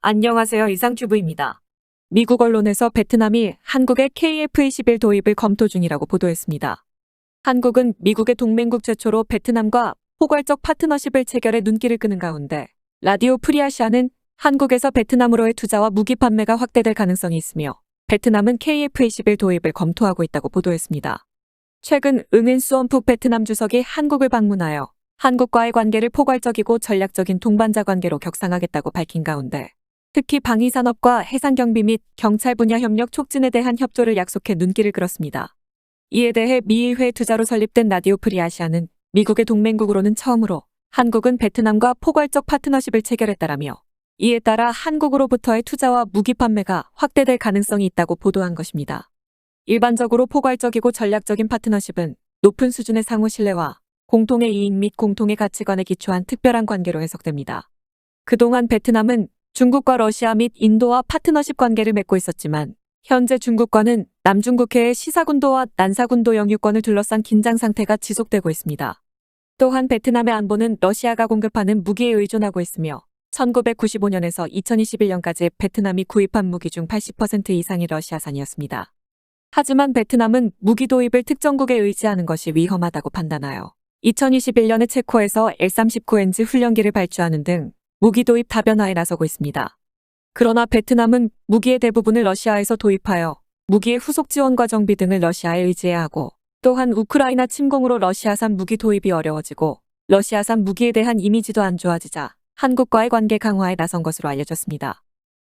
안녕하세요. 이상튜브입니다. 미국 언론에서 베트남이 한국의 KF-21 도입을 검토 중이라고 보도했습니다. 한국은 미국의 동맹국 최초로 베트남과 포괄적 파트너십을 체결해 눈길을 끄는 가운데 라디오 프리아시아는 한국에서 베트남으로의 투자와 무기 판매가 확대될 가능성이 있으며 베트남은 KF-21 도입을 검토하고 있다고 보도했습니다. 최근 응엔 수엄푹 베트남 주석이 한국을 방문하여 한국과의 관계를 포괄적이고 전략적인 동반자 관계로 격상하겠다고 밝힌 가운데 특히 방위산업과 해상경비 및 경찰 분야 협력 촉진에 대한 협조를 약속해 눈길을 끌었습니다. 이에 대해 미의회 투자로 설립된 라디오 프리아시아는 미국의 동맹국으로는 처음으로 한국은 베트남과 포괄적 파트너십을 체결했다라며 이에 따라 한국으로부터의 투자와 무기 판매가 확대될 가능성이 있다고 보도한 것입니다. 일반적으로 포괄적이고 전략적인 파트너십은 높은 수준의 상호 신뢰와 공통의 이익 및 공통의 가치관에 기초한 특별한 관계로 해석됩니다. 그동안 베트남은 중국과 러시아 및 인도와 파트너십 관계를 맺고 있었지만 현재 중국과는 남중국해의 시사군도와 난사군도 영유권을 둘러싼 긴장 상태가 지속되고 있습니다. 또한 베트남의 안보는 러시아가 공급하는 무기에 의존하고 있으며 1995년에서 2021년까지 베트남이 구입한 무기 중 80% 이상이 러시아산이었습니다. 하지만 베트남은 무기 도입을 특정국에 의지하는 것이 위험하다고 판단하여 2021년에 체코에서 L-39NG 훈련기를 발주하는 등 무기 도입 다변화에 나서고 있습니다. 그러나 베트남은 무기의 대부분을 러시아에서 도입하여 무기의 후속 지원과 정비 등을 러시아에 의지해야 하고 또한 우크라이나 침공으로 러시아산 무기 도입이 어려워지고 러시아산 무기에 대한 이미지도 안 좋아지자 한국과의 관계 강화에 나선 것으로 알려졌습니다.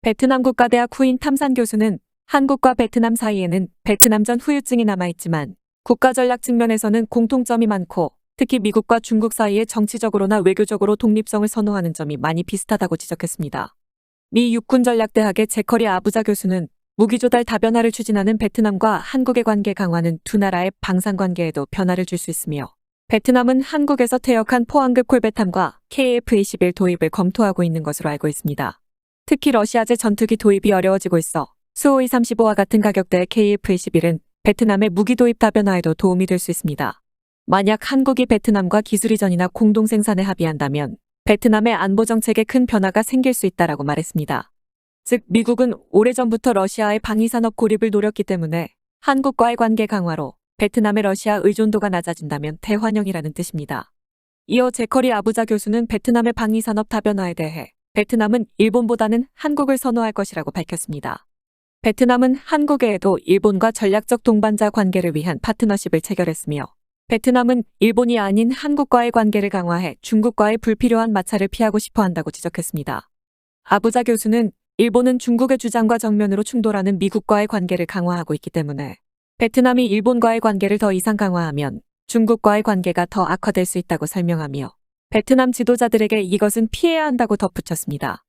베트남 국가대학 후인 탐산 교수는 한국과 베트남 사이에는 베트남전 후유증이 남아있지만 국가전략 측면에서는 공통점이 많고 특히 미국과 중국 사이에 정치적으로나 외교적으로 독립성을 선호하는 점이 많이 비슷하다고 지적했습니다. 미 육군전략대학의 제커리 아부자 교수는 무기 조달 다변화를 추진하는 베트남과 한국의 관계 강화는 두 나라의 방산관계에도 변화를 줄 수 있으며 베트남은 한국에서 퇴역한 포항급 콜베탄과 KF-21 도입을 검토하고 있는 것으로 알고 있습니다. 특히 러시아제 전투기 도입이 어려워지고 있어 수호이 35와 같은 가격대의 KF-21은 베트남의 무기 도입 다변화에도 도움이 될 수 있습니다. 만약 한국이 베트남과 기술 이전이나 공동 생산에 합의한다면 베트남의 안보 정책에 큰 변화가 생길 수 있다라고 말했습니다. 즉 미국은 오래전부터 러시아의 방위산업 고립을 노렸기 때문에 한국과의 관계 강화로 베트남의 러시아 의존도가 낮아진다면 대환영이라는 뜻입니다. 이어 제커리 아부자 교수는 베트남의 방위산업 다변화에 대해 베트남은 일본보다는 한국을 선호할 것이라고 밝혔습니다. 베트남은 한국 외에도 일본과 전략적 동반자 관계를 위한 파트너십을 체결했으며 베트남은 일본이 아닌 한국과의 관계를 강화해 중국과의 불필요한 마찰을 피하고 싶어 한다고 지적했습니다. 아부자 교수는 일본은 중국의 주장과 정면으로 충돌하는 미국과의 관계를 강화하고 있기 때문에 베트남이 일본과의 관계를 더 이상 강화하면 중국과의 관계가 더 악화될 수 있다고 설명하며 베트남 지도자들에게 이것은 피해야 한다고 덧붙였습니다.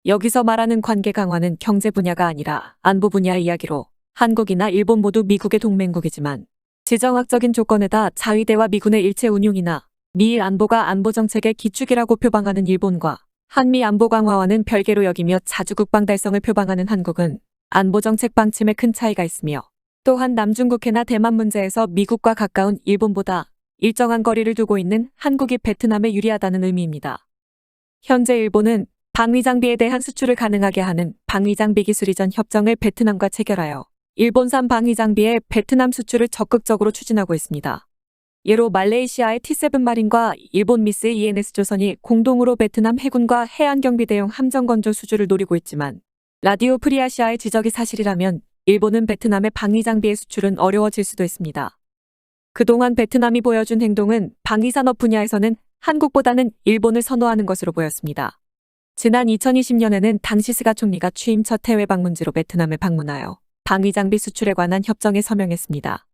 여기서 말하는 관계 강화는 경제 분야가 아니라 안보 분야의 이야기로 한국이나 일본 모두 미국의 동맹국이지만 지정학적인 조건에다 자위대와 미군의 일체 운용이나 미일 안보가 안보정책의 기축이라고 표방하는 일본과 한미 안보 강화와는 별개로 여기며 자주 국방 달성을 표방하는 한국은 안보정책 방침에 큰 차이가 있으며 또한 남중국해나 대만 문제에서 미국과 가까운 일본보다 일정한 거리를 두고 있는 한국이 베트남에 유리하다는 의미입니다. 현재 일본은 방위장비에 대한 수출을 가능하게 하는 방위장비 기술 이전 협정을 베트남과 체결하여 일본산 방위장비의 베트남 수출을 적극적으로 추진하고 있습니다. 예로 말레이시아의 T7 마린과 일본 미스의 ENS 조선이 공동으로 베트남 해군과 해안경비대용 함정건조 수주를 노리고 있지만 라디오 프리아시아의 지적이 사실이라면 일본은 베트남의 방위장비의 수출은 어려워질 수도 있습니다. 그동안 베트남이 보여준 행동은 방위산업 분야에서는 한국보다는 일본을 선호하는 것으로 보였습니다. 지난 2020년에는 당시 스가 총리가 취임 첫 해외 방문지로 베트남을 방문하여 방위장비 수출에 관한 협정에 서명했습니다.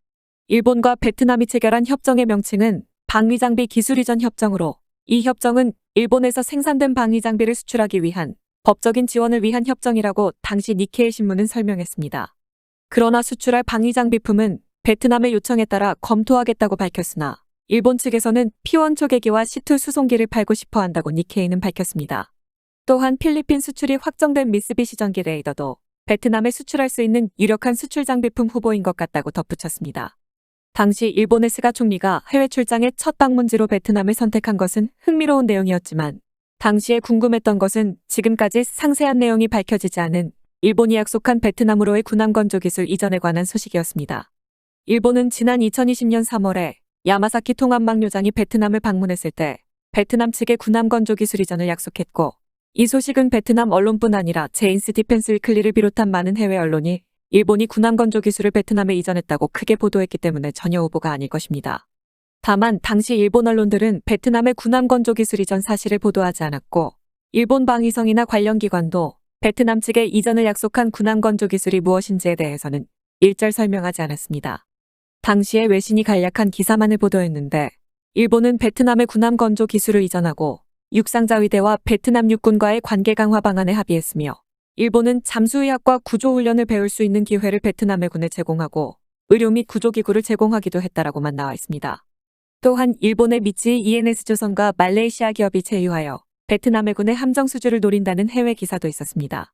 일본과 베트남이 체결한 협정의 명칭은 방위장비 기술이전 협정으로 이 협정은 일본에서 생산된 방위장비를 수출하기 위한 법적인 지원을 위한 협정이라고 당시 니케이 신문은 설명했습니다. 그러나 수출할 방위장비품은 베트남의 요청에 따라 검토하겠다고 밝혔으나 일본 측에서는 P1 초계기와 C2 수송기를 팔고 싶어 한다고 니케이는 밝혔습니다. 또한 필리핀 수출이 확정된 미쓰비시 전기 레이더도 베트남에 수출할 수 있는 유력한 수출 장비품 후보인 것 같다고 덧붙였습니다. 당시 일본의 스가 총리가 해외 출장의 첫 방문지로 베트남을 선택한 것은 흥미로운 내용이었지만 당시에 궁금했던 것은 지금까지 상세한 내용이 밝혀지지 않은 일본이 약속한 베트남으로의 군함 건조 기술 이전에 관한 소식이었습니다. 일본은 지난 2020년 3월에 야마사키 통합망 요장이 베트남을 방문했을 때 베트남 측의 군함 건조 기술 이전을 약속했고, 이 소식은 베트남 언론뿐 아니라 제인스 디펜스 위클리를 비롯한 많은 해외 언론이 일본이 군함 건조 기술을 베트남에 이전했다고 크게 보도했기 때문에 전혀 오보가 아닐 것입니다. 다만 당시 일본 언론들은 베트남의 군함 건조 기술 이전 사실을 보도하지 않았고, 일본 방위성이나 관련 기관도 베트남 측에 이전을 약속한 군함 건조 기술이 무엇인지에 대해서는 일절 설명하지 않았습니다. 당시에 외신이 간략한 기사만을 보도했는데, 일본은 베트남의 군함 건조 기술을 이전하고 육상자위대와 베트남 육군과의 관계 강화 방안에 합의했으며, 일본은 잠수의학과 구조훈련을 배울 수 있는 기회를 베트남 해군에 제공하고 의료 및 구조기구를 제공하기도 했다라고만 나와 있습니다. 또한 일본의 미쯔이 ENS 조선과 말레이시아 기업이 제휴하여 베트남 해군의 함정 수주를 노린다는 해외 기사도 있었습니다.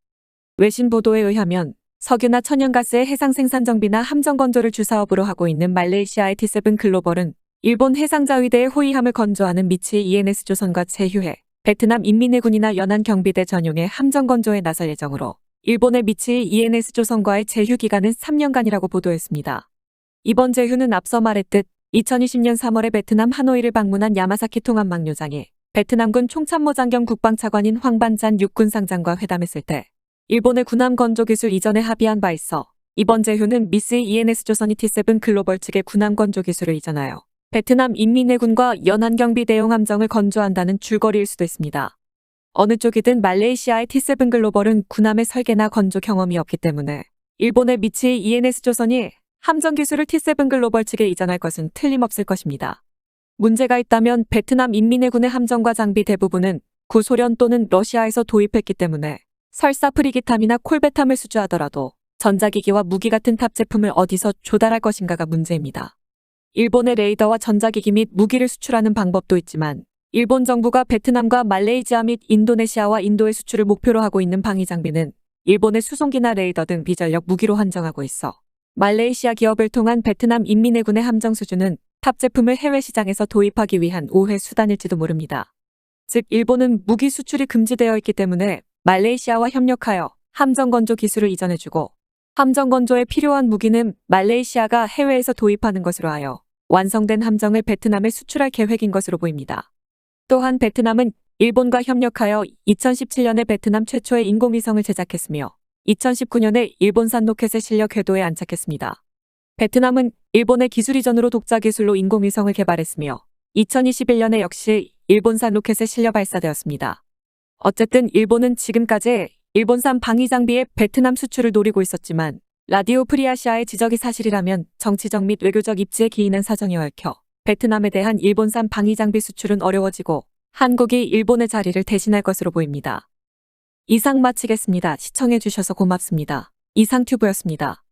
외신 보도에 의하면 석유나 천연가스의 해상 생산 정비나 함정 건조를 주사업으로 하고 있는 말레이시아의 T7 글로벌은 일본 해상자위대의 호위함을 건조하는 미츠이 ENS 조선과 제휴해 베트남 인민해군이나 연안경비대 전용의 함정 건조에 나설 예정으로, 일본의 미츠이 ENS 조선과의 제휴 기간은 3년간이라고 보도했습니다. 이번 제휴는 앞서 말했듯 2020년 3월에 베트남 하노이를 방문한 야마사키 통합망 요장이 베트남군 총참모장 겸 국방차관인 황반잔 육군상장과 회담했을 때 일본의 군함 건조 기술 이전에 합의한 바 있어, 이번 제휴는 미쓰이 ENS 조선이 T7 글로벌 측의 군함 건조 기술을 이전하여 베트남 인민해군과 연안경비 대용 함정을 건조한다는 줄거리일 수도 있습니다. 어느 쪽이든 말레이시아의 T7 글로벌은 군함의 설계나 건조 경험이 없기 때문에 일본의 미츠이 ENS 조선이 함정 기술을 T7 글로벌 측에 이전할 것은 틀림없을 것입니다. 문제가 있다면 베트남 인민해군의 함정과 장비 대부분은 구소련 또는 러시아에서 도입했기 때문에 설사 프리기탐이나 콜베탐을 수주하더라도 전자기기와 무기 같은 탑 제품을 어디서 조달할 것인가가 문제입니다. 일본의 레이더와 전자기기 및 무기를 수출하는 방법도 있지만, 일본 정부가 베트남과 말레이시아 및 인도네시아와 인도의 수출을 목표로 하고 있는 방위장비는 일본의 수송기나 레이더 등 비전력 무기로 한정하고 있어 말레이시아 기업을 통한 베트남 인민해군의 함정 수주는 탑 제품을 해외 시장에서 도입하기 위한 우회 수단일지도 모릅니다. 즉 일본은 무기 수출이 금지되어 있기 때문에 말레이시아와 협력하여 함정 건조 기술을 이전해주고, 함정 건조에 필요한 무기는 말레이시아가 해외에서 도입하는 것으로 하여 완성된 함정을 베트남에 수출할 계획인 것으로 보입니다. 또한 베트남은 일본과 협력하여 2017년에 베트남 최초의 인공위성을 제작했으며 2019년에 일본산 로켓에 실려 궤도에 안착했습니다. 베트남은 일본의 기술 이전으로 독자 기술로 인공위성을 개발했으며 2021년에 역시 일본산 로켓에 실려 발사되었습니다. 어쨌든 일본은 지금까지 일본산 방위장비의 베트남 수출을 노리고 있었지만, 라디오 프리아시아의 지적이 사실이라면 정치적 및 외교적 입지에 기인한 사정이 얽혀 베트남에 대한 일본산 방위장비 수출은 어려워지고 한국이 일본의 자리를 대신할 것으로 보입니다. 이상 마치겠습니다. 시청해주셔서 고맙습니다. 이상튜브였습니다.